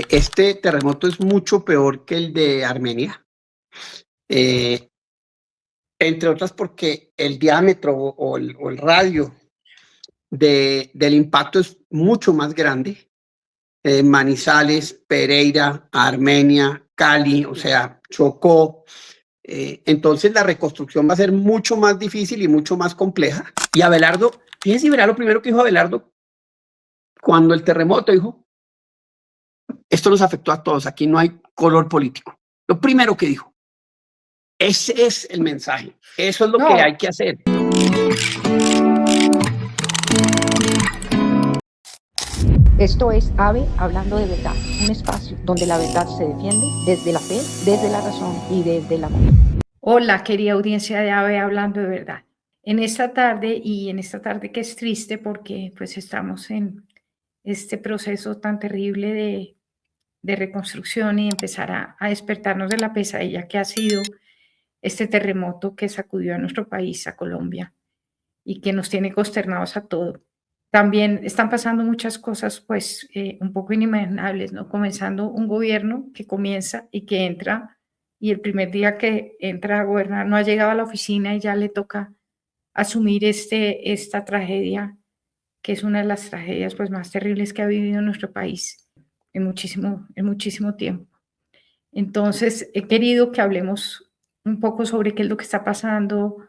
Este terremoto es mucho peor que el de Armenia, entre otras porque el diámetro o el radio del impacto es mucho más grande. Manizales, Pereira, Armenia, Cali, o sea, Chocó. Entonces la reconstrucción va a ser mucho más difícil y mucho más compleja. Y Abelardo, fíjense, verá lo primero que dijo Abelardo cuando el terremoto, dijo, esto nos afectó a todos, aquí no hay color político. Lo primero que dijo. Ese es el mensaje. Eso es lo que hay que hacer. Esto es AVE Hablando de Verdad, un espacio donde la verdad se defiende desde la fe, desde la razón y desde el amor. Hola, querida audiencia de AVE Hablando de Verdad. En esta tarde que es triste porque pues estamos en este proceso tan terrible de reconstrucción y empezar a despertarnos de la pesadilla que ha sido este terremoto que sacudió a nuestro país, a Colombia, y que nos tiene consternados a todos. También están pasando muchas cosas, pues, un poco inimaginables, ¿no? Comenzando un gobierno que comienza y que entra, y el primer día que entra a gobernar no ha llegado a la oficina y ya le toca asumir esta tragedia, que es una de las tragedias, pues, más terribles que ha vivido nuestro país en muchísimo tiempo. Entonces, he querido que hablemos un poco sobre qué es lo que está pasando,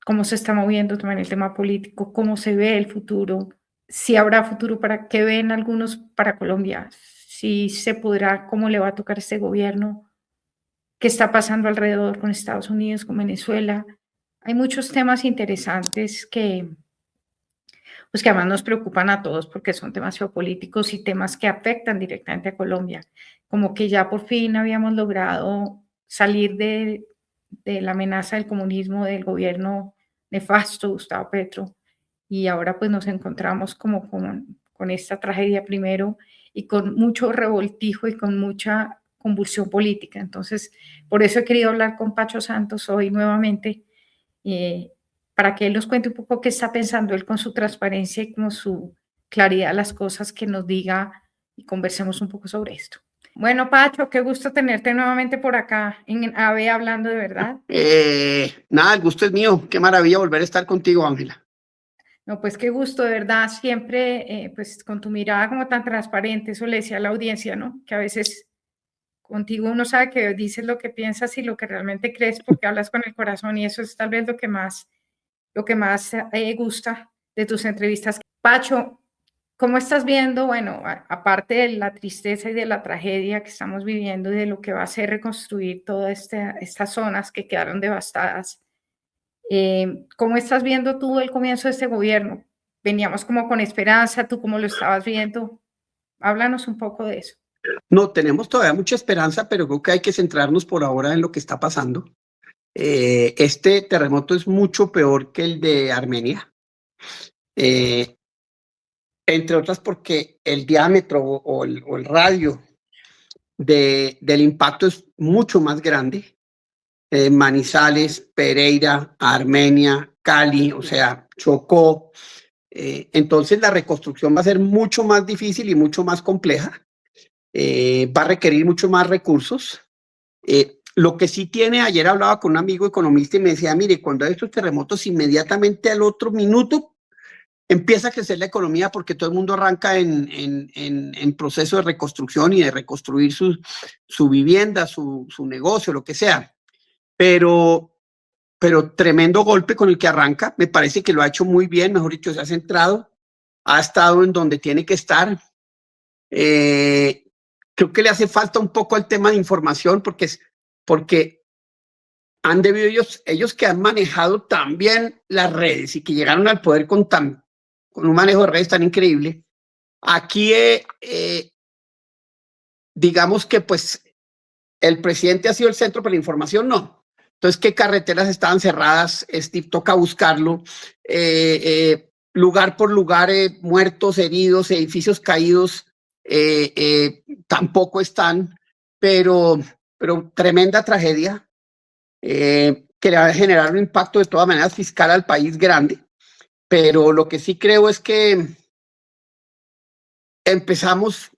cómo se está moviendo también el tema político, cómo se ve el futuro, si habrá futuro para qué ven algunos para Colombia, si se podrá, cómo le va a tocar a este gobierno, qué está pasando alrededor con Estados Unidos, con Venezuela. Hay muchos temas interesantes pues que además nos preocupan a todos porque son temas geopolíticos y temas que afectan directamente a Colombia. Como que ya por fin habíamos logrado salir de la amenaza del comunismo, del gobierno nefasto Gustavo Petro, y ahora pues nos encontramos como con esta tragedia primero y con mucho revoltijo y con mucha convulsión política. Entonces, por eso he querido hablar con Pacho Santos hoy nuevamente, para que él nos cuente un poco qué está pensando él con su transparencia y con su claridad las cosas, que nos diga y conversemos un poco sobre esto. Bueno, Pacho, qué gusto tenerte nuevamente por acá en AVE Hablando de Verdad. Nada, el gusto es mío. Qué maravilla volver a estar contigo, Ángela. No, pues qué gusto, de verdad, siempre pues con tu mirada como tan transparente, eso le decía a la audiencia, ¿no? Que a veces contigo uno sabe que dices lo que piensas y lo que realmente crees porque hablas con el corazón, y eso es tal vez lo que más gusta de tus entrevistas. Pacho, ¿cómo estás viendo? Bueno, aparte de la tristeza y de la tragedia que estamos viviendo y de lo que va a ser reconstruir todas estas zonas que quedaron devastadas, ¿cómo estás viendo tú el comienzo de este gobierno? Veníamos como con esperanza, ¿tú cómo lo estabas viendo? Háblanos un poco de eso. No, tenemos todavía mucha esperanza, pero creo que hay que centrarnos por ahora en lo que está pasando. Este terremoto es mucho peor que el de Armenia, entre otras porque el diámetro o el radio del impacto es mucho más grande. Manizales, Pereira, Armenia, Cali, o sea, Chocó. Entonces la reconstrucción va a ser mucho más difícil y mucho más compleja. Va a requerir mucho más recursos. Lo que sí tiene, ayer hablaba con un amigo economista y me decía, mire, cuando hay estos terremotos, inmediatamente al otro minuto empieza a crecer la economía porque todo el mundo arranca en proceso de reconstrucción y de reconstruir su vivienda, su negocio, lo que sea. Pero tremendo golpe con el que arranca. Me parece que lo ha hecho muy bien, mejor dicho, se ha centrado, ha estado en donde tiene que estar. Creo que le hace falta un poco al tema de información porque han debido ellos que han manejado tan bien las redes y que llegaron al poder con un manejo de redes tan increíble. Aquí, digamos que pues el presidente ha sido el centro para la información, no. Entonces, ¿qué carreteras estaban cerradas? Toca buscarlo. Lugar por lugar, muertos, heridos, edificios caídos, tampoco están, pero tremenda tragedia que le va a generar un impacto de todas maneras fiscal al país grande. Pero lo que sí creo es que empezamos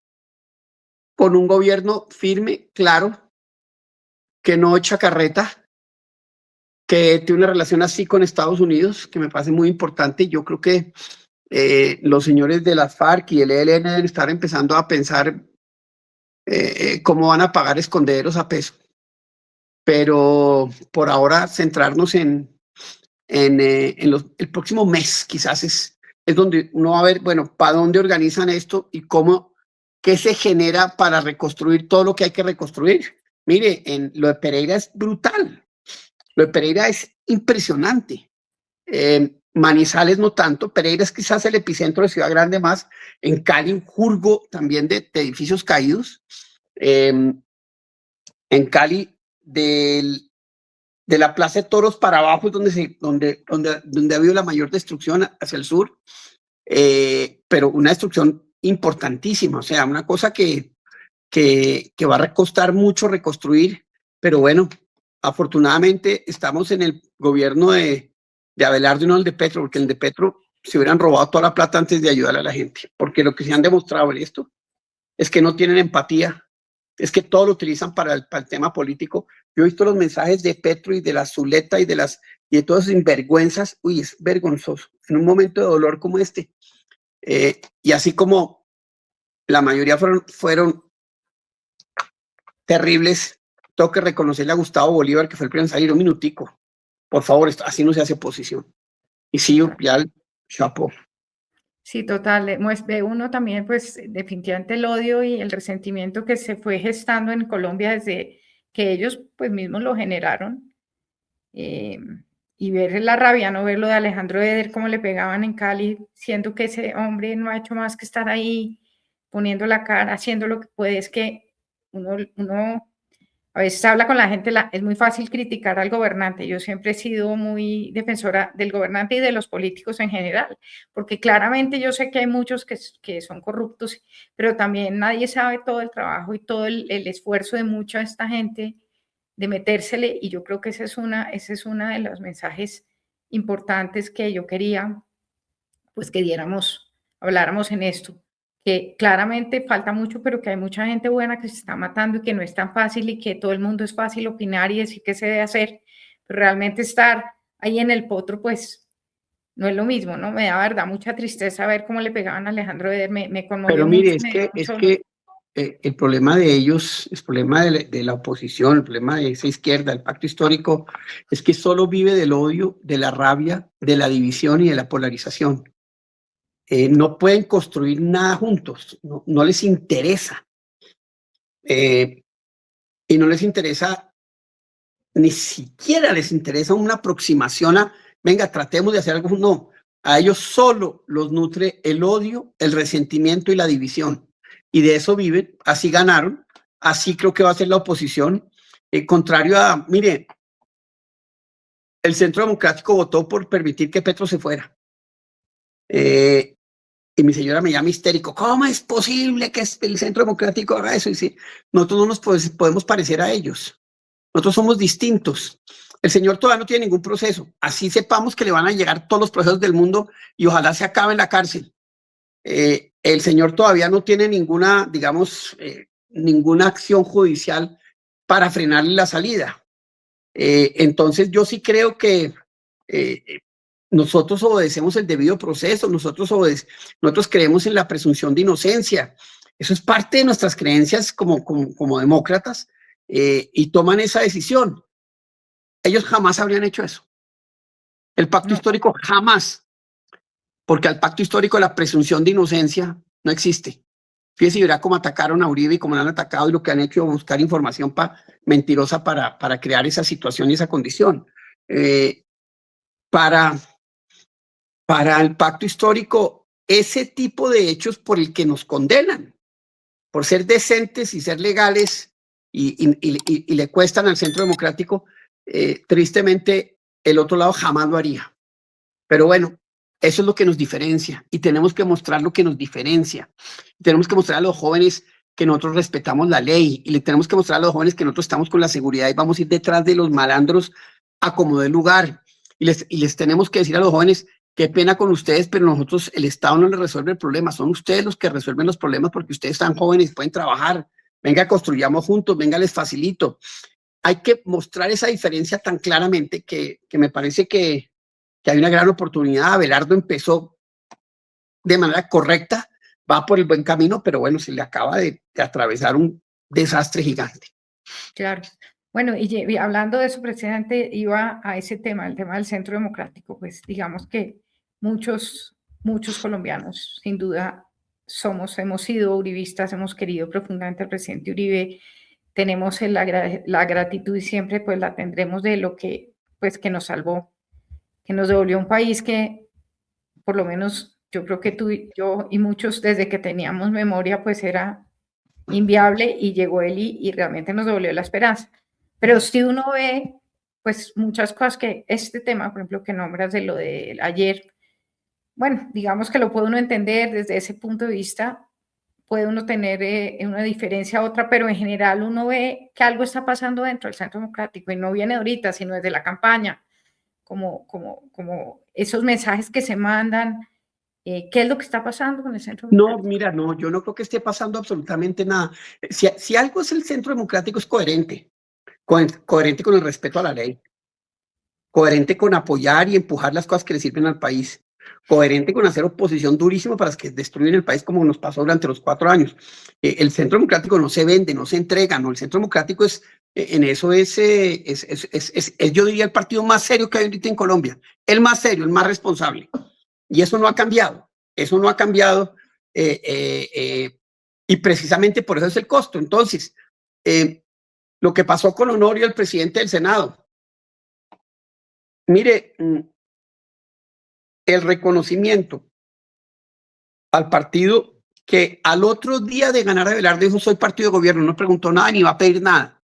con un gobierno firme, claro, que no echa carreta, que tiene una relación así con Estados Unidos, que me parece muy importante. Yo creo que los señores de las FARC y el ELN deben estar empezando a pensar cómo van a pagar esconderos a peso. Pero por ahora centrarnos el próximo mes quizás es donde uno va a ver, bueno, para dónde organizan esto y qué se genera para reconstruir todo lo que hay que reconstruir. Mire, lo de Pereira es brutal. Lo de Pereira es impresionante. Manizales no tanto. Pereira es quizás el epicentro de Ciudad Grande más. En Cali, un jurgo también de edificios caídos. En Cali, de la Plaza de Toros para abajo es donde ha habido la mayor destrucción hacia el sur. Pero una destrucción importantísima. O sea, una cosa que va a costar mucho reconstruir. Pero bueno, afortunadamente estamos en el gobierno de Abelardo y no el de Petro, porque el de Petro se hubieran robado toda la plata antes de ayudar a la gente, porque lo que se han demostrado en esto es que no tienen empatía, es que todo lo utilizan para el tema político. Yo he visto los mensajes de Petro y de la Zuleta y de todas esas sinvergüenzas. Uy, es vergonzoso, en un momento de dolor como este. Y así como la mayoría fueron terribles, tengo que reconocerle a Gustavo Bolívar, que fue el primero en salir. Un minutico, por favor, así no se hace oposición. Y sí, ya el chapo. Sí, total. Ve uno también, pues, definitivamente el odio y el resentimiento que se fue gestando en Colombia desde que ellos, pues, mismos lo generaron. Y ver la rabia, no ver lo de Alejandro Eder, cómo le pegaban en Cali, siendo que ese hombre no ha hecho más que estar ahí, poniendo la cara, haciendo lo que puede. Es que uno a veces habla con la gente, es muy fácil criticar al gobernante. Yo siempre he sido muy defensora del gobernante y de los políticos en general, porque claramente yo sé que hay muchos que son corruptos, pero también nadie sabe todo el trabajo y todo el esfuerzo de mucha esta gente de metérsele, y yo creo que ese es una de los mensajes importantes que yo quería, pues, que habláramos en esto, que claramente falta mucho, pero que hay mucha gente buena que se está matando y que no es tan fácil y que todo el mundo es fácil opinar y decir qué se debe hacer, pero realmente estar ahí en el potro, pues, no es lo mismo, ¿no? Me da, verdad, mucha tristeza ver cómo le pegaban a Alejandro Eder, me conmovió. Pero mire, mucho, es que el problema de ellos, el problema de la oposición, el problema de esa izquierda, el pacto histórico, es que solo vive del odio, de la rabia, de la división y de la polarización. No pueden construir nada juntos, no les interesa. Y no les interesa, ni siquiera les interesa una aproximación a, venga, tratemos de hacer algo. No, a ellos solo los nutre el odio, el resentimiento y la división. Y de eso viven, así ganaron, así creo que va a ser la oposición. Contrario a, mire, el Centro Democrático votó por permitir que Petro se fuera. Y mi señora me llama histérico, ¿cómo es posible que el Centro Democrático haga eso? Y sí, nosotros no nos podemos parecer a ellos. Nosotros somos distintos. El señor todavía no tiene ningún proceso. Así sepamos que le van a llegar todos los procesos del mundo y ojalá se acabe en la cárcel. El señor todavía no tiene ninguna, digamos, ninguna acción judicial para frenarle la salida. Entonces yo sí creo que nosotros obedecemos el debido proceso, nosotros creemos en la presunción de inocencia. Eso es parte de nuestras creencias como demócratas, y toman esa decisión. Ellos jamás habrían hecho eso. El pacto histórico jamás, porque al pacto histórico la presunción de inocencia no existe. Fíjese y verá cómo atacaron a Uribe y cómo lo han atacado y lo que han hecho, buscar información mentirosa para crear esa situación y esa condición. Para el pacto histórico, ese tipo de hechos por el que nos condenan, por ser decentes y ser legales y le cuestan al Centro Democrático, tristemente el otro lado jamás lo haría. Pero bueno, eso es lo que nos diferencia y tenemos que mostrar lo que nos diferencia. Tenemos que mostrar a los jóvenes que nosotros respetamos la ley y le tenemos que mostrar a los jóvenes que nosotros estamos con la seguridad y vamos a ir detrás de los malandros a como dé lugar. Y les tenemos que decir a los jóvenes, qué pena con ustedes, pero nosotros, el Estado no les resuelve el problema, son ustedes los que resuelven los problemas porque ustedes están jóvenes y pueden trabajar. venga, construyamos juntos, venga, les facilito. Hay que mostrar esa diferencia tan claramente que me parece que hay una gran oportunidad. Abelardo empezó de manera correcta, va por el buen camino, pero bueno, se le acaba de atravesar un desastre gigante. Claro. Bueno, y hablando de eso, precisamente iba a ese tema, el tema del Centro Democrático, pues digamos que muchos colombianos, sin duda, hemos sido uribistas, hemos querido profundamente al presidente Uribe, tenemos la gratitud y siempre pues la tendremos de lo que, pues, que nos salvó, que nos devolvió un país que, por lo menos, yo creo que tú y yo y muchos desde que teníamos memoria, pues era inviable, y llegó él y realmente nos devolvió la esperanza. Pero si uno ve, pues muchas cosas que este tema, por ejemplo, que nombras de lo de ayer, bueno, digamos que lo puede uno entender desde ese punto de vista, puede uno tener una diferencia a otra, pero en general uno ve que algo está pasando dentro del Centro Democrático y no viene ahorita, sino desde la campaña, como esos mensajes que se mandan. ¿Qué es lo que está pasando con el Centro Democrático? No, mira, no, yo no creo que esté pasando absolutamente nada. Si algo es el Centro Democrático, es coherente, coherente con el respeto a la ley, coherente con apoyar y empujar las cosas que le sirven al país, coherente con hacer oposición durísima para los que destruyen el país, como nos pasó durante los 4 años. El Centro Democrático no se vende, no se entrega, no. El Centro Democrático en eso yo diría, el partido más serio que hay ahorita en Colombia, el más serio, el más responsable. Y eso no ha cambiado, eso no ha cambiado, y precisamente por eso es el costo. Entonces, lo que pasó con Honorio, el presidente del Senado, mire, el reconocimiento al partido que al otro día de ganar a Abelardo dijo: soy partido de gobierno, no preguntó nada ni va a pedir nada.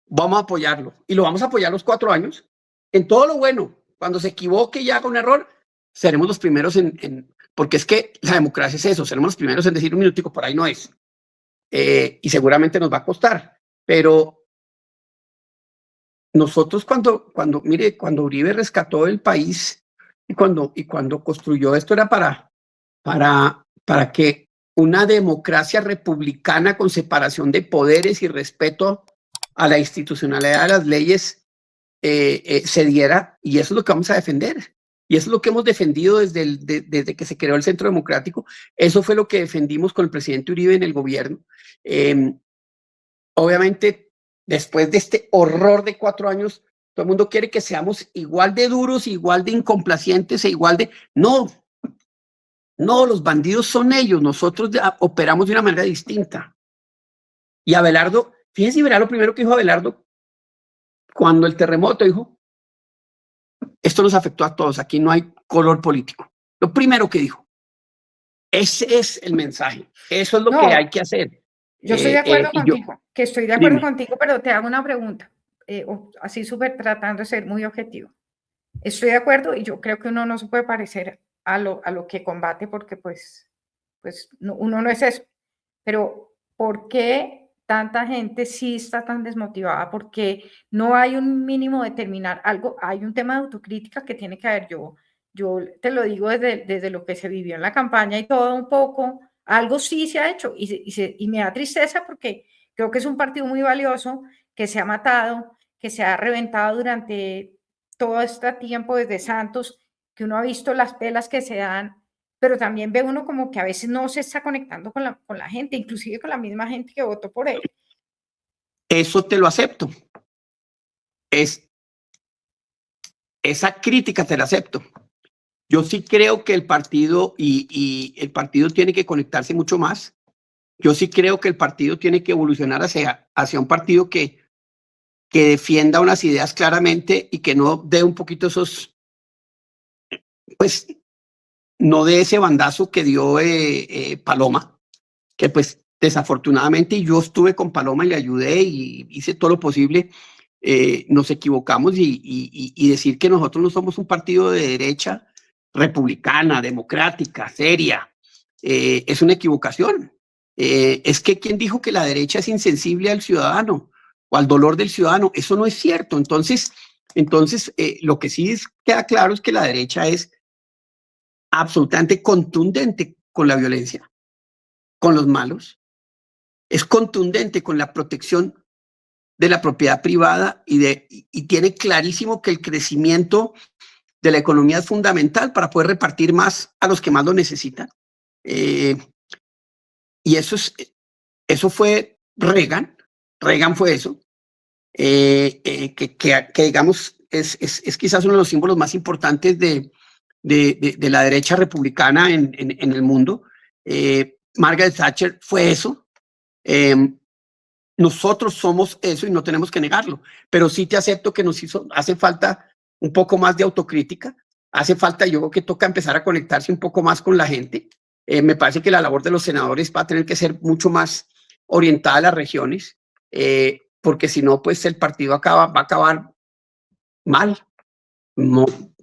Vamos a apoyarlo y lo vamos a apoyar los 4 años en todo lo bueno. Cuando se equivoque y haga un error, seremos los primeros porque es que la democracia es eso, seremos los primeros en decir un minutico, por ahí no es. Y seguramente nos va a costar, pero nosotros cuando Uribe rescató el país y cuando construyó esto, era para que una democracia republicana con separación de poderes y respeto a la institucionalidad de las leyes se diera, y eso es lo que vamos a defender. Y eso es lo que hemos defendido desde que se creó el Centro Democrático. Eso fue lo que defendimos con el presidente Uribe en el gobierno. Obviamente, después de este horror de 4 años, todo el mundo quiere que seamos igual de duros, igual de incomplacientes, igual de... No, los bandidos son ellos, nosotros operamos de una manera distinta. Y Abelardo, fíjense, verá lo primero que dijo Abelardo cuando el terremoto, dijo: esto nos afectó a todos, aquí no hay color político. Lo primero que dijo. Ese es el mensaje, eso es lo que hay que hacer. Yo estoy de acuerdo contigo, contigo, pero te hago una pregunta, así súper tratando de ser muy objetivo. Estoy de acuerdo y yo creo que uno no se puede parecer a lo que combate, porque pues no, uno no es eso. Pero ¿por qué tanta gente sí está tan desmotivada? Porque no hay un mínimo de terminar algo, hay un tema de autocrítica que tiene que haber. Yo te lo digo desde lo que se vivió en la campaña y todo un poco, algo sí se ha hecho y me da tristeza porque creo que es un partido muy valioso, que se ha matado, que se ha reventado durante todo este tiempo desde Santos, que uno ha visto las pelas que se dan, pero también ve uno como que a veces no se está conectando con la gente, inclusive con la misma gente que votó por él. Eso te lo acepto. Esa crítica te la acepto. Yo sí creo que el partido y el partido tiene que conectarse mucho más. Yo sí creo que el partido tiene que evolucionar hacia un partido que defienda unas ideas claramente y que no dé un poquito esos, pues, no de ese bandazo que dio Paloma, que pues desafortunadamente yo estuve con Paloma y le ayudé y hice todo lo posible. Nos equivocamos y decir que nosotros no somos un partido de derecha republicana, democrática, seria, es una equivocación. Es que ¿quién dijo que la derecha es insensible al ciudadano o al dolor del ciudadano? Eso no es cierto. Entonces lo que sí queda claro es que la derecha es absolutamente contundente con la violencia, con los malos, es contundente con la protección de la propiedad privada y tiene clarísimo que el crecimiento de la economía es fundamental para poder repartir más a los que más lo necesitan. Y eso fue Reagan. Reagan fue eso. Que digamos, es quizás uno de los símbolos más importantes de la derecha republicana en el mundo. Margaret Thatcher fue eso. Nosotros somos eso y no tenemos que negarlo, pero sí te acepto que hace falta un poco más de autocrítica, hace falta, yo creo que toca empezar a conectarse un poco más con la gente. Me parece que la labor de los senadores va a tener que ser mucho más orientada a las regiones, porque si no, pues el partido va a acabar mal,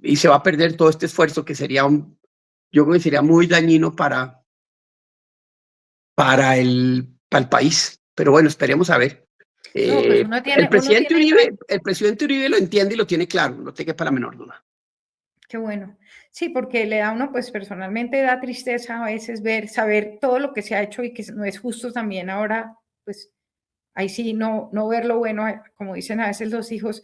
y se va a perder todo este esfuerzo que sería yo creo que sería muy dañino para el país. Pero bueno, esperemos a ver. No, pues el presidente Uribe lo entiende y lo tiene claro, no te quepa la menor duda. Qué bueno. Sí, porque le da a uno, pues personalmente da tristeza a veces saber todo lo que se ha hecho y que no es justo también ahora, pues ahí sí no ver lo bueno, como dicen a veces los hijos,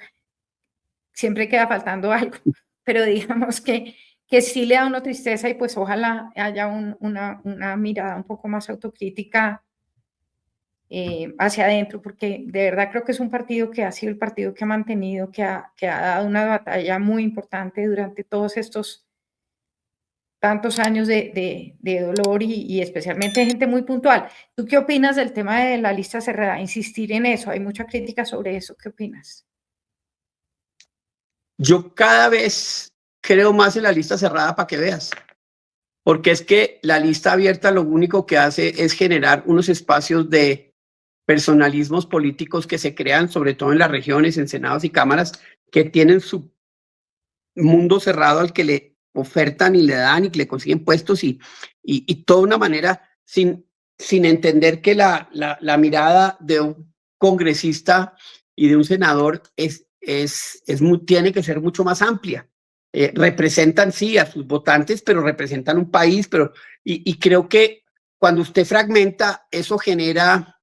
siempre queda faltando algo, pero digamos que sí le da a uno tristeza y pues ojalá haya una mirada un poco más autocrítica hacia adentro, porque de verdad creo que es un partido que ha sido el partido que ha mantenido, que ha dado una batalla muy importante durante todos estos tantos años de dolor y especialmente gente muy puntual. ¿Tú qué opinas del tema de la lista cerrada? Insistir en eso, hay mucha crítica sobre eso. ¿Qué opinas? Yo cada vez creo más en la lista cerrada para que veas, porque es que la lista abierta lo único que hace es generar unos espacios de personalismos políticos que se crean, sobre todo en las regiones, en senados y cámaras, que tienen su mundo cerrado al que le ofertan y le dan y que le consiguen puestos y toda una manera sin entender que la mirada de un congresista y de un senador tiene que ser mucho más amplia. Representan sí a sus votantes, pero representan un país, y creo que cuando usted fragmenta, eso genera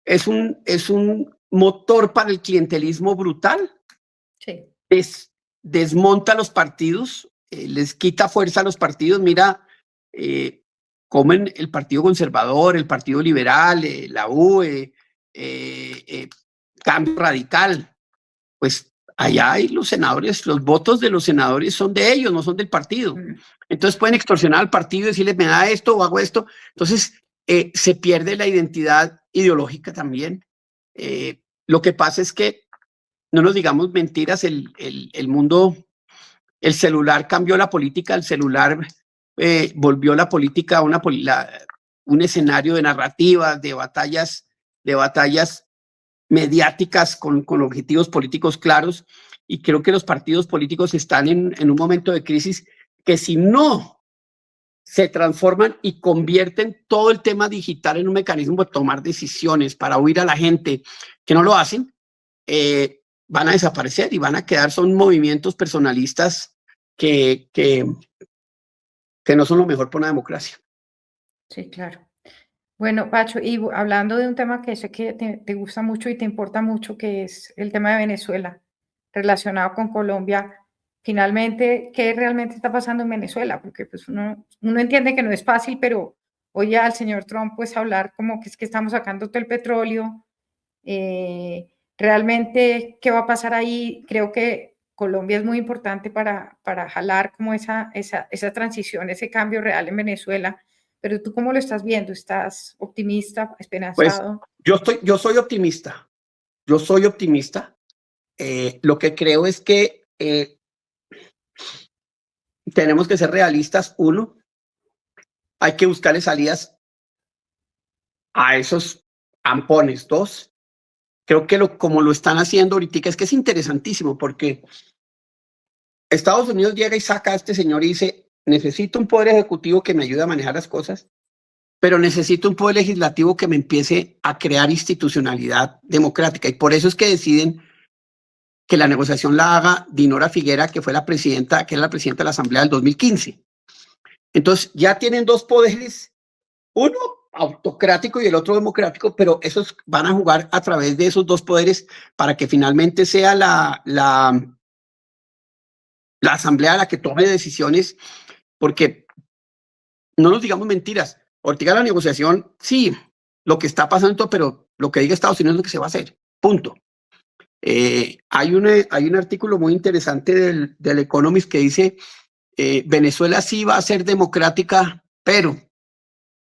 es un motor para el clientelismo brutal. Sí. Desmonta los partidos, les quita fuerza a los partidos. Mira, comen el Partido Conservador, el Partido Liberal, la U, Cambio Radical. Pues allá hay los senadores, los votos de los senadores son de ellos, no son del partido. Entonces pueden extorsionar al partido y decirle, me da esto o hago esto. Entonces se pierde la identidad ideológica también. Lo que pasa es que, no nos digamos mentiras, el mundo, el celular cambió la política, el celular volvió la política a un escenario de narrativas, de batallas mediáticas con objetivos políticos claros, y creo que los partidos políticos están en un momento de crisis que si no se transforman y convierten todo el tema digital en un mecanismo de tomar decisiones para oír a la gente que no lo hacen, van a desaparecer y van a quedar, son movimientos personalistas que no son lo mejor para una democracia. Sí, claro. Bueno, Pacho, y hablando de un tema que sé que te gusta mucho y te importa mucho, que es el tema de Venezuela, relacionado con Colombia, finalmente, ¿qué realmente está pasando en Venezuela? Porque pues uno entiende que no es fácil, pero oye al señor Trump pues hablar como que es que estamos sacando todo el petróleo. Realmente, ¿qué va a pasar ahí? Creo que Colombia es muy importante para jalar como esa transición, ese cambio real en Venezuela. Pero tú, ¿cómo lo estás viendo? ¿Estás optimista, esperanzado? Pues yo soy optimista. Yo soy optimista. Lo que creo es que tenemos que ser realistas. Uno, hay que buscarle salidas a esos ampones. Dos, creo que como lo están haciendo ahorita, es que es interesantísimo, porque Estados Unidos llega y saca a este señor y dice, necesito un poder ejecutivo que me ayude a manejar las cosas, pero necesito un poder legislativo que me empiece a crear institucionalidad democrática. Y por eso es que deciden que la negociación la haga Dinora Figuera, que era la presidenta de la Asamblea del 2015. Entonces ya tienen dos poderes, uno autocrático y el otro democrático, pero esos van a jugar a través de esos dos poderes para que finalmente sea la asamblea la que tome decisiones, porque no nos digamos mentiras. Ortega, la negociación, sí, lo que está pasando, pero lo que diga Estados Unidos es lo que se va a hacer, punto. Hay un artículo muy interesante del Economist que dice Venezuela sí va a ser democrática, pero,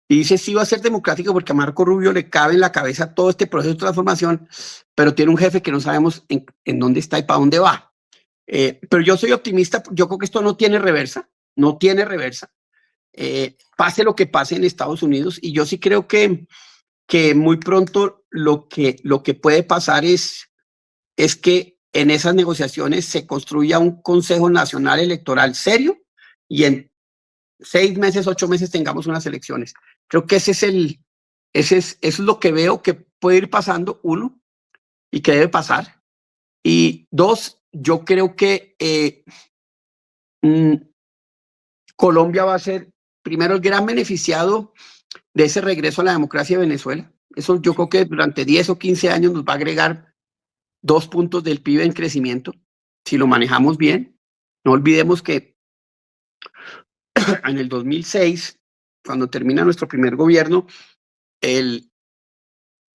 y dice sí va a ser democrática porque a Marco Rubio le cabe en la cabeza todo este proceso de transformación, pero tiene un jefe que no sabemos en dónde está y para dónde va. Pero yo soy optimista, yo creo que esto no tiene reversa, no tiene reversa. Pase lo que pase en Estados Unidos, y yo sí creo que muy pronto lo que puede pasar es que en esas negociaciones se construya un Consejo Nacional Electoral serio y en 6 meses, 8 meses tengamos unas elecciones. Creo que eso es lo que veo que puede ir pasando, uno, y que debe pasar. Y dos, yo creo que Colombia va a ser primero el gran beneficiado de ese regreso a la democracia de Venezuela. Eso yo creo que durante 10 o 15 años nos va a agregar 2 puntos del PIB en crecimiento, si lo manejamos bien. No olvidemos que en el 2006, cuando termina nuestro primer gobierno,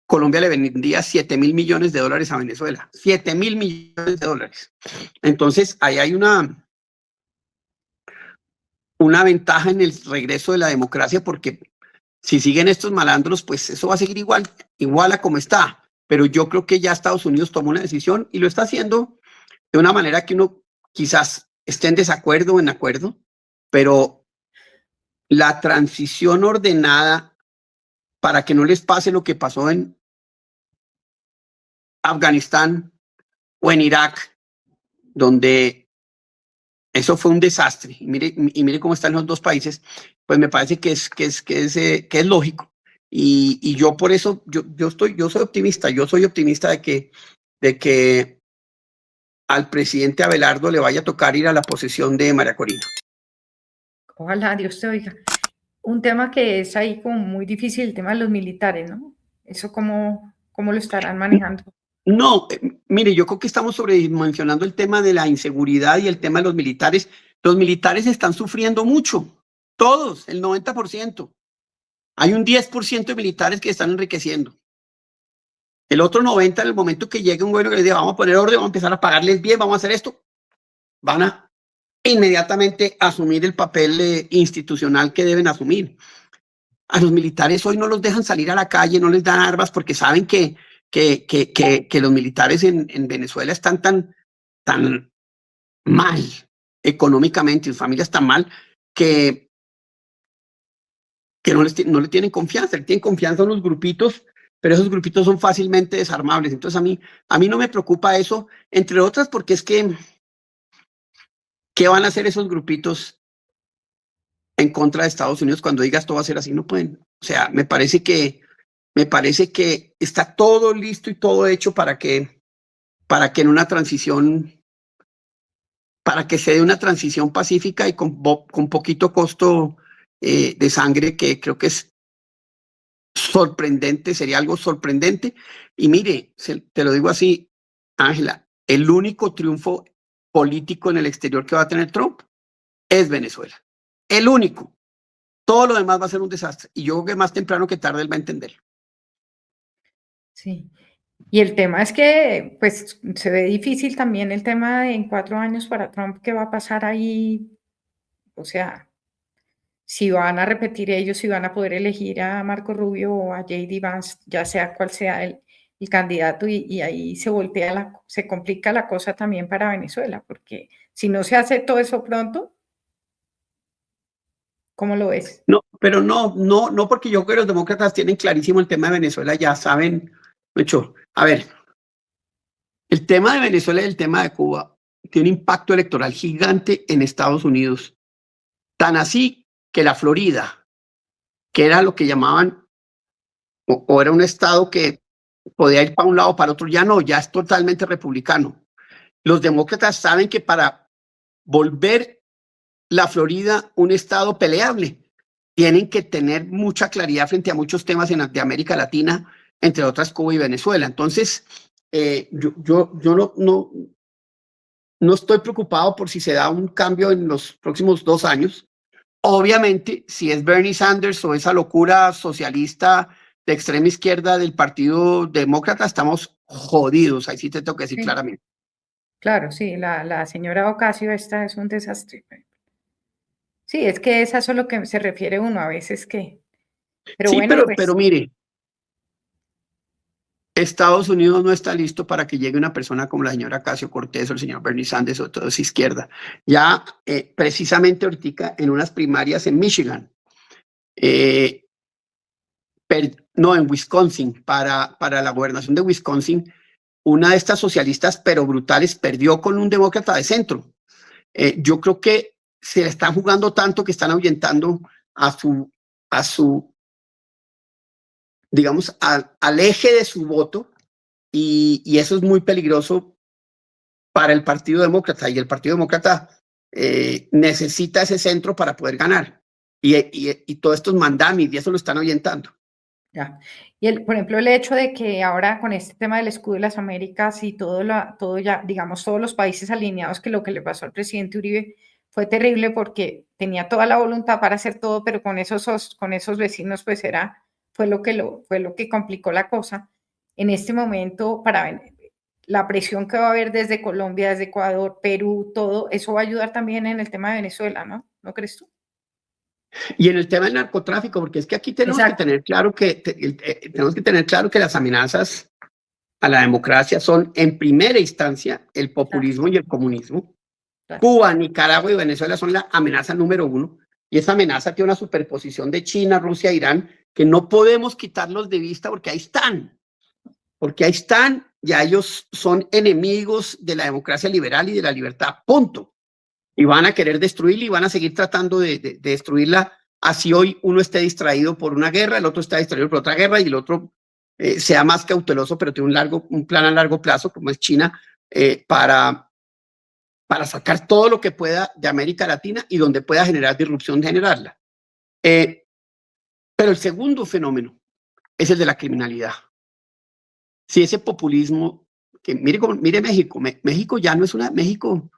Colombia le vendía $7.000 millones a Venezuela. $7.000 millones. Entonces, ahí hay una ventaja en el regreso de la democracia, porque si siguen estos malandros, pues eso va a seguir igual a como está. Pero yo creo que ya Estados Unidos tomó una decisión y lo está haciendo de una manera que uno quizás esté en desacuerdo o en acuerdo, pero la transición ordenada para que no les pase lo que pasó en Afganistán o en Irak, donde eso fue un desastre, y mire cómo están los dos países, pues me parece que es lógico. Y yo por eso, yo soy optimista de que al presidente Abelardo le vaya a tocar ir a la posesión de María Corina. Ojalá, Dios te oiga. Un tema que es ahí como muy difícil, el tema de los militares, ¿no? ¿Eso cómo lo estarán manejando? No, mire, yo creo que estamos sobredimensionando el tema de la inseguridad y el tema de los militares. Los militares están sufriendo mucho, todos, el 90%. Hay un 10% de militares que están enriqueciendo. El otro 90%, en el momento que llegue un gobierno que les diga, vamos a poner orden, vamos a empezar a pagarles bien, vamos a hacer esto, van a inmediatamente asumir el papel institucional que deben asumir. A los militares hoy no los dejan salir a la calle, no les dan armas porque saben que los militares en Venezuela están tan mal económicamente, sus familias tan mal que no le tienen confianza, le tienen confianza a unos grupitos, pero esos grupitos son fácilmente desarmables. Entonces a mí no me preocupa eso, entre otras porque es que ¿qué van a hacer esos grupitos en contra de Estados Unidos cuando digas esto va a ser así? No pueden. O sea, me parece que está todo listo y todo hecho para que en una transición, para que se dé una transición pacífica y con poquito costo de sangre, que creo que es sorprendente, sería algo sorprendente. Y mire, te lo digo así, Ángela, el único triunfo político en el exterior que va a tener Trump es Venezuela. El único. Todo lo demás va a ser un desastre. Y yo creo que más temprano que tarde él va a entenderlo. Sí. Y el tema es que, pues, se ve difícil también el tema de en 4 años para Trump, ¿qué va a pasar ahí? O sea, si van a repetir ellos, si van a poder elegir a Marco Rubio o a J.D. Vance, ya sea cual sea el candidato, y ahí se complica la cosa también para Venezuela, porque si no se hace todo eso pronto, ¿cómo lo ves? No, pero no, porque yo creo que los demócratas tienen clarísimo el tema de Venezuela, ya saben mucho. A ver, el tema de Venezuela y el tema de Cuba tiene un impacto electoral gigante en Estados Unidos. Tan así que la Florida, que era lo que llamaban, o era un estado que podía ir para un lado o para otro, ya no, ya es totalmente republicano. Los demócratas saben que para volver la Florida un estado peleable. Tienen que tener mucha claridad frente a muchos temas de América Latina, entre otras Cuba y Venezuela. Entonces, yo no estoy preocupado por si se da un cambio en los próximos 2 años. Obviamente, si es Bernie Sanders o esa locura socialista de extrema izquierda del Partido Demócrata, estamos jodidos. Ahí sí te tengo que decir claramente. Claro, sí, la señora Ocasio esta es un desastre. Sí, es que es a eso lo que se refiere uno a veces que... Pero Sí, bueno, pero mire, Estados Unidos no está listo para que llegue una persona como la señora Ocasio-Cortez o el señor Bernie Sanders o toda esa izquierda. Ya precisamente ahorita en unas primarias en Michigan, no, en Wisconsin, para la gobernación de Wisconsin, una de estas socialistas, pero brutales, perdió con un demócrata de centro. Yo creo que se le están jugando tanto que están ahuyentando a su digamos, al eje de su voto, y eso es muy peligroso para el Partido Demócrata, y el Partido Demócrata necesita ese centro para poder ganar, y todos estos mandamis, y eso lo están ahuyentando. Ya. Y por ejemplo, el hecho de que ahora con este tema del escudo de las Américas y todo ya, digamos, todos los países alineados, que lo que le pasó al presidente Uribe fue terrible porque tenía toda la voluntad para hacer todo, pero con esos vecinos pues fue lo que complicó la cosa. En este momento, la presión que va a haber desde Colombia, desde Ecuador, Perú, todo, eso va a ayudar también en el tema de Venezuela, ¿no? ¿No crees tú? Y en el tema del narcotráfico, porque es que aquí tenemos que tener claro que las amenazas a la democracia son en primera instancia el populismo y el comunismo. Cuba, Nicaragua y Venezuela son la amenaza número 1, y esa amenaza tiene una superposición de China, Rusia e Irán que no podemos quitarlos de vista porque ahí están, ya ellos son enemigos de la democracia liberal y de la libertad, punto. Y van a querer destruirla y van a seguir tratando de destruirla, así hoy uno esté distraído por una guerra, el otro está distraído por otra guerra y el otro sea más cauteloso, pero tiene un plan a largo plazo, como es China, para sacar todo lo que pueda de América Latina y donde pueda generar disrupción, generarla. Pero el segundo fenómeno es el de la criminalidad. Si ese populismo, que mire México, México ya no es una, México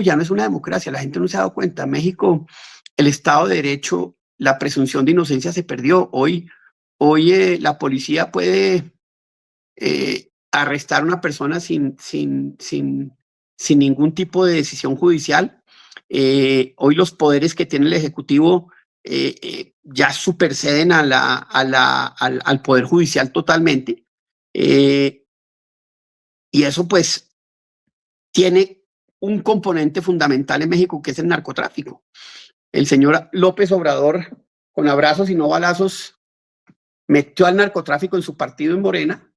ya no es una democracia, la gente no se ha dado cuenta. México, el Estado de Derecho, la presunción de inocencia se perdió. Hoy la policía puede arrestar a una persona sin ningún tipo de decisión judicial. Hoy los poderes que tiene el Ejecutivo ya superseden al Poder Judicial totalmente. Y eso pues tiene un componente fundamental en México, que es el narcotráfico. El señor López Obrador, con abrazos y no balazos, metió al narcotráfico en su partido en Morena.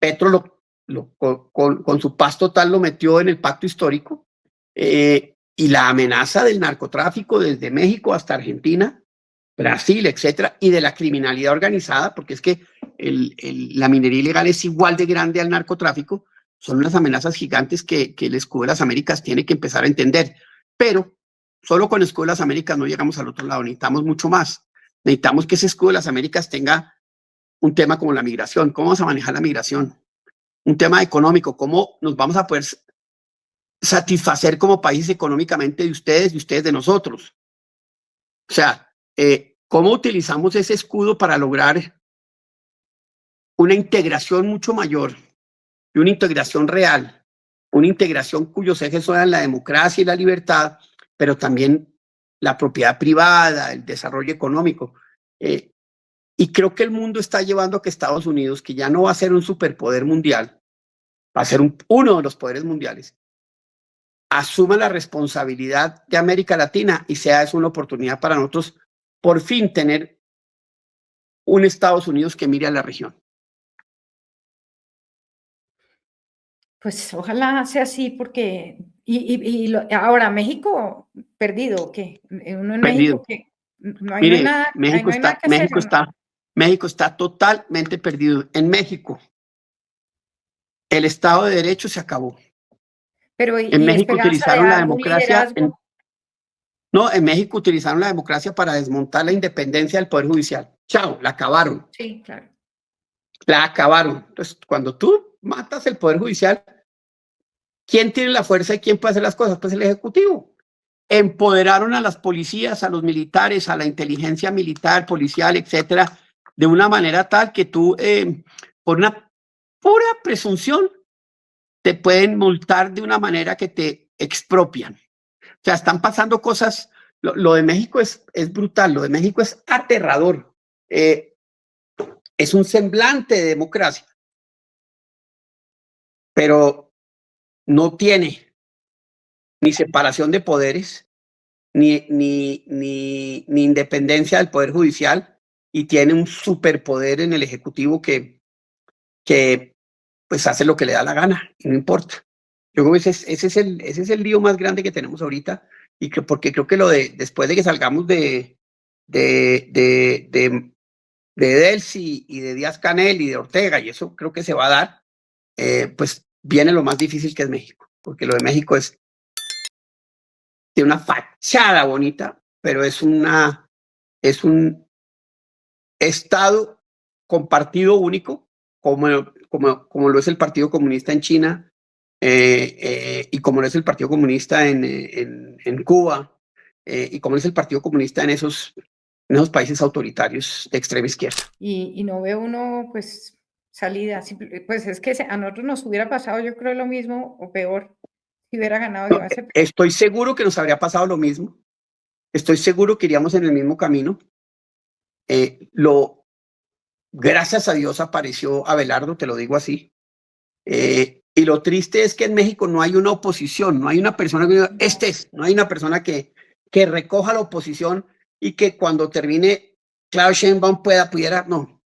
Petro con su paz total lo metió en el pacto histórico, y la amenaza del narcotráfico desde México hasta Argentina, Brasil, etcétera, y de la criminalidad organizada, porque es que la minería ilegal es igual de grande al narcotráfico. Son unas amenazas gigantes que el Escudo de las Américas tiene que empezar a entender. Pero solo con el Escudo de las Américas no llegamos al otro lado, necesitamos mucho más. Necesitamos que ese Escudo de las Américas tenga un tema como la migración. ¿Cómo vamos a manejar la migración? Un tema económico, ¿cómo nos vamos a poder satisfacer como país económicamente de ustedes y ustedes de nosotros? O sea, ¿cómo utilizamos ese escudo para lograr una integración mucho mayor y una integración real? Una integración cuyos ejes son la democracia y la libertad, pero también la propiedad privada, el desarrollo económico. Y creo que el mundo está llevando a que Estados Unidos, que ya no va a ser un superpoder mundial, va a ser uno de los poderes mundiales, asuma la responsabilidad de América Latina y sea eso una oportunidad para nosotros por fin tener un Estados Unidos que mire a la región. Pues ojalá sea así, porque ahora México perdido, ¿qué? Uno en Perdido. México que no hay nada, México no hay nada que hacer, ¿no? México está totalmente perdido. En México, el Estado de Derecho se acabó. Pero En y México esperanza de utilizaron la algún democracia. liderazgo, No, en México utilizaron la democracia para desmontar la independencia del Poder Judicial. Chao, la acabaron. Sí, claro. La acabaron. Entonces, cuando tú matas el Poder Judicial, ¿quién tiene la fuerza y quién puede hacer las cosas? Pues el Ejecutivo. Empoderaron a las policías, a los militares, a la inteligencia militar, policial, etcétera, de una manera tal que tú, por una pura presunción, te pueden multar de una manera que te expropian. O sea, están pasando cosas. Lo de México es brutal, lo de México es aterrador. Es un semblante de democracia, pero no tiene ni separación de poderes, ni independencia del Poder Judicial, y tiene un superpoder en el Ejecutivo que pues hace lo que le da la gana y no importa. Yo creo que ese es el lío más grande que tenemos ahorita, y que porque creo que después de que salgamos de Delcy y de Díaz Canel y de Ortega, y eso creo que se va a dar, pues viene lo más difícil, que es México, porque lo de México tiene una fachada bonita, pero es un estado con partido único, como lo es el Partido Comunista en China, y como lo es el Partido Comunista en Cuba, y como es el Partido Comunista en esos países autoritarios de extrema izquierda. Y no ve uno, pues, salida. Pues es que a nosotros nos hubiera pasado, yo creo, lo mismo o peor si hubiera ganado No, estoy seguro que nos habría pasado lo mismo. Estoy seguro que iríamos en el mismo camino. Gracias a Dios apareció Abelardo, te lo digo así. Y lo triste es que en México no hay una oposición, no hay una persona que diga, no hay una persona que recoja la oposición y que cuando termine Claudia Sheinbaum pudiera, no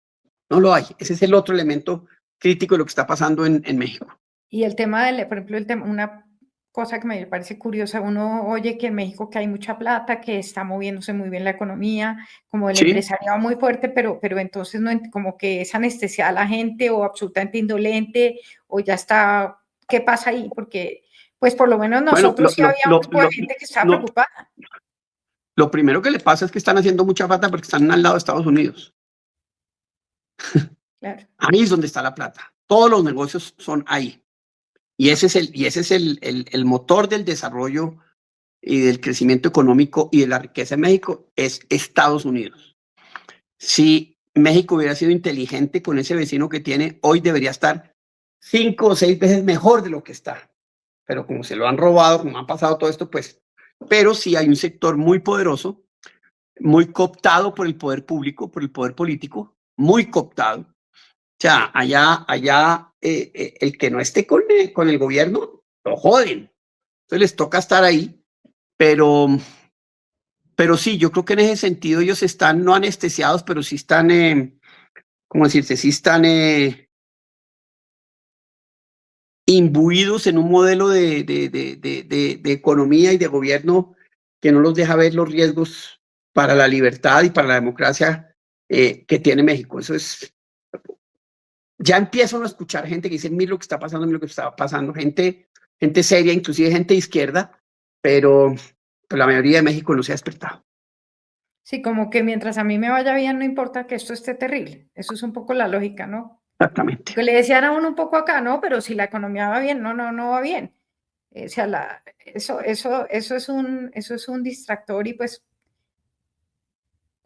lo hay. Ese es el otro elemento crítico de lo que está pasando en México. Y el tema por ejemplo, una cosa que me parece curiosa, uno oye que en México que hay mucha plata, que está moviéndose muy bien la economía, como el Sí. empresariado muy fuerte, pero entonces no, como que es anestesiada la gente o absolutamente indolente o ya está, ¿qué pasa ahí? Porque pues por lo menos nosotros sí había un grupo de gente que estaba preocupada. Lo primero que le pasa es que están haciendo mucha plata porque están al lado de Estados Unidos. Claro. Ahí es donde está la plata. Todos los negocios son ahí. Y ese es el motor del desarrollo y del crecimiento económico y de la riqueza en México, es Estados Unidos. Si México hubiera sido inteligente con ese vecino que tiene, hoy debería estar 5 o 6 veces mejor de lo que está. Pero como se lo han robado, como han pasado todo esto, pues, pero sí hay un sector muy poderoso, muy cooptado por el poder público, por el poder político, muy cooptado. O sea, allá el que no esté con el gobierno, lo joden. Entonces les toca estar ahí, pero sí, yo creo que en ese sentido ellos están no anestesiados, pero sí están, ¿cómo decirse? Sí están imbuidos en un modelo de economía y de gobierno que no los deja ver los riesgos para la libertad y para la democracia que tiene México. Eso es... Ya empiezo a escuchar gente que dice, mira lo que está pasando, mira lo que está pasando, gente seria, inclusive gente de izquierda, pero la mayoría de México no se ha despertado. Sí, como que mientras a mí me vaya bien, no importa que esto esté terrible. Eso es un poco la lógica, ¿no? Exactamente. Que le decían a uno un poco acá, ¿no? Pero si la economía va bien, no va bien. O sea, eso es un distractor, y pues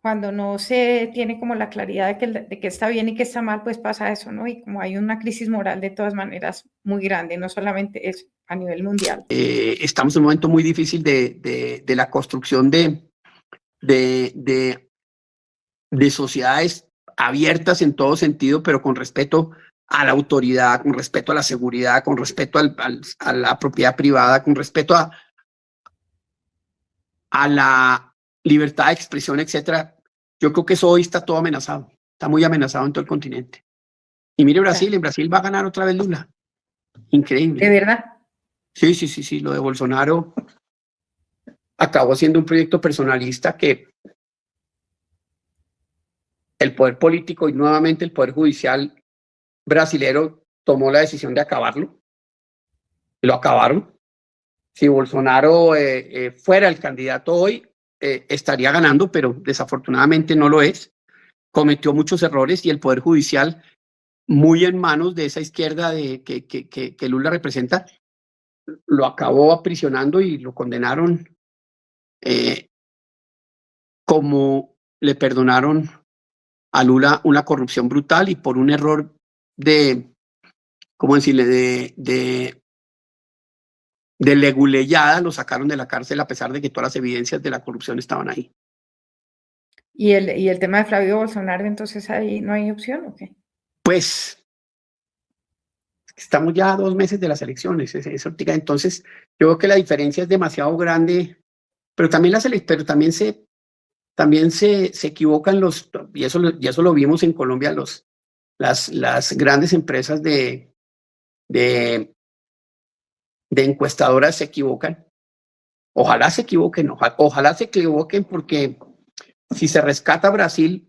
cuando no se tiene como la claridad de que está bien y que está mal, pues pasa eso, ¿no? Y como hay una crisis moral de todas maneras muy grande, no solamente es a nivel mundial. Estamos en un momento muy difícil de la construcción de sociedades abiertas en todo sentido, pero con respeto a la autoridad, con respeto a la seguridad, con respeto a la propiedad privada, con respeto a la libertad de expresión, etcétera. Yo creo que eso hoy está todo amenazado, está muy amenazado en todo el continente. Y mire Brasil, en Brasil va a ganar otra vez Lula. Increíble. ¿De verdad? Sí, lo de Bolsonaro acabó siendo un proyecto personalista que el poder político y nuevamente el poder judicial brasilero tomó la decisión de acabarlo. Lo acabaron. Si Bolsonaro fuera el candidato hoy, estaría ganando, pero desafortunadamente no lo es. Cometió muchos errores y el Poder Judicial, muy en manos de esa izquierda que Lula representa, lo acabó aprisionando y lo condenaron, como le perdonaron a Lula una corrupción brutal y por un error ¿cómo decirle?, de leguleyada, lo sacaron de la cárcel a pesar de que todas las evidencias de la corrupción estaban ahí. ¿Y el tema de Flavio Bolsonaro, entonces ahí no hay opción o qué? Pues estamos ya a 2 meses de las elecciones, entonces yo creo que la diferencia es demasiado grande, pero también se equivocan y eso lo vimos en Colombia, las grandes empresas de encuestadoras se equivocan. Ojalá se equivoquen, porque si se rescata Brasil,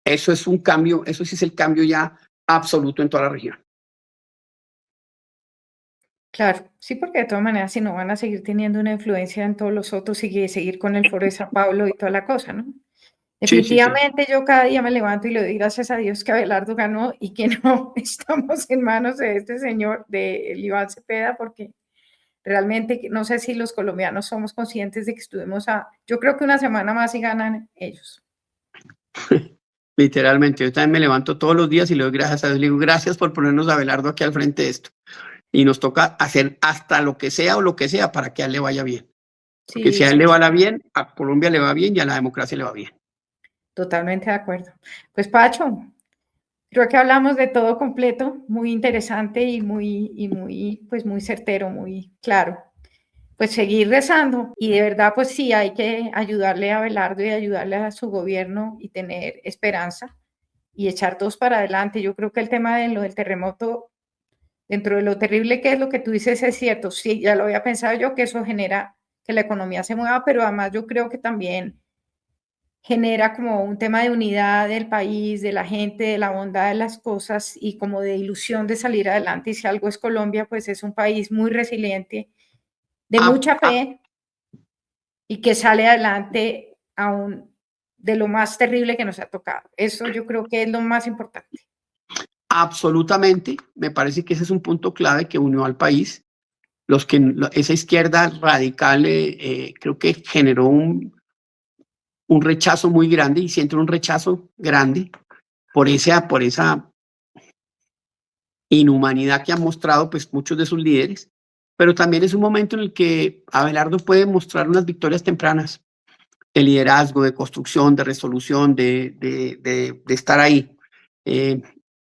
eso es un cambio, eso sí es el cambio ya absoluto en toda la región. Claro, sí, porque de todas maneras, si no van a seguir teniendo una influencia en todos los otros, seguir con el Foro de Sao Paulo y toda la cosa, ¿no? Sí, sí, sí. Definitivamente yo cada día me levanto y le doy gracias a Dios que Abelardo ganó y que no estamos en manos de este señor, de Iván Cepeda, porque realmente no sé si los colombianos somos conscientes de que yo creo que una semana más y ganan ellos. Literalmente, yo también me levanto todos los días y le doy gracias a Dios, le digo gracias por ponernos a Abelardo aquí al frente de esto. Y nos toca hacer hasta lo que sea para que a él le vaya bien. Porque si a él le va bien, a Colombia le va bien y a la democracia le va bien. Totalmente de acuerdo. Pues Pacho, creo que hablamos de todo completo, muy interesante y pues muy certero, muy claro. Pues seguir rezando y de verdad pues sí hay que ayudarle a Abelardo y ayudarle a su gobierno y tener esperanza y echar todos para adelante. Yo creo que el tema de lo del terremoto, dentro de lo terrible que es lo que tú dices, es cierto, sí, ya lo había pensado yo, que eso genera que la economía se mueva, pero además yo creo que también genera como un tema de unidad del país, de la gente, de la bondad de las cosas y como de ilusión de salir adelante. Y si algo es Colombia, pues es un país muy resiliente, de mucha fe y que sale adelante aún de lo más terrible que nos ha tocado. Eso yo creo que es lo más importante. Absolutamente, me parece que ese es un punto clave que unió al país. Esa izquierda radical creo que generó un rechazo muy grande y siente un rechazo grande por esa inhumanidad que han mostrado pues muchos de sus líderes, pero también es un momento en el que Abelardo puede mostrar unas victorias tempranas de liderazgo, de construcción, de resolución, de estar ahí.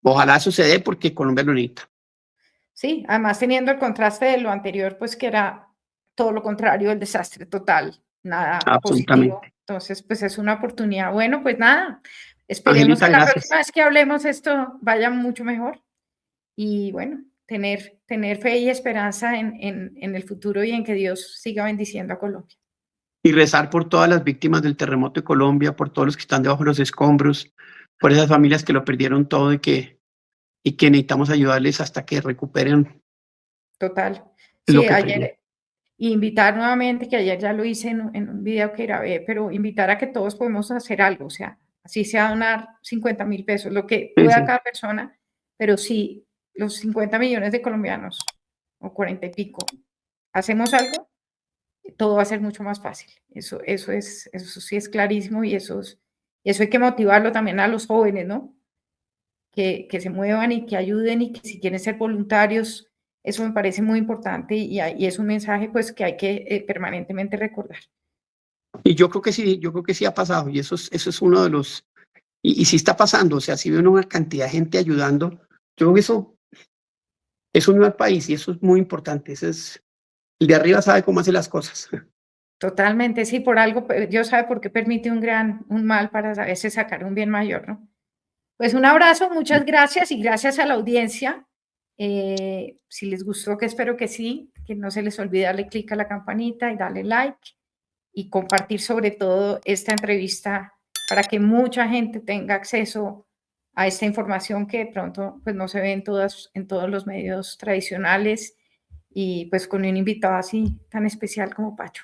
Ojalá suceda porque Colombia lo necesita. Sí, además teniendo el contraste de lo anterior, pues que era todo lo contrario, el desastre total, nada positivo. Entonces, pues es una oportunidad. Bueno, pues nada, esperemos Angelita, que la gracias. próxima vez que hablemos esto vaya mucho mejor. Y bueno, tener fe y esperanza en el futuro y en que Dios siga bendiciendo a Colombia. Y rezar por todas las víctimas del terremoto de Colombia, por todos los que están debajo de los escombros, por esas familias que lo perdieron todo y que necesitamos ayudarles hasta que recuperen. Total. Lo Sí, que ayer invitar nuevamente, que ayer ya lo hice en un video que grabé, pero invitar a que todos podemos hacer algo, o sea, así sea donar 50.000 pesos, lo que pueda cada persona, pero si los 50 millones de colombianos o 40 y pico hacemos algo, todo va a ser mucho más fácil. Eso sí es clarísimo y eso hay que motivarlo también a los jóvenes, ¿no? Que se muevan y que ayuden y que si quieren ser voluntarios, eso me parece muy importante y es un mensaje pues que hay que permanentemente recordar. Y yo creo que sí ha pasado y eso es uno de los, y sí está pasando, o sea, si ven una cantidad de gente ayudando, yo creo que eso unió al país y eso es muy importante, el de arriba sabe cómo hace las cosas. Totalmente, sí, por algo, Dios sabe por qué permite un mal para a veces sacar un bien mayor, ¿no? Pues un abrazo, muchas gracias y gracias a la audiencia. Si les gustó, que espero que sí, que no se les olvide darle clic a la campanita y darle like y compartir sobre todo esta entrevista para que mucha gente tenga acceso a esta información que de pronto pues no se ve en todos los medios tradicionales y pues con un invitado así tan especial como Pacho.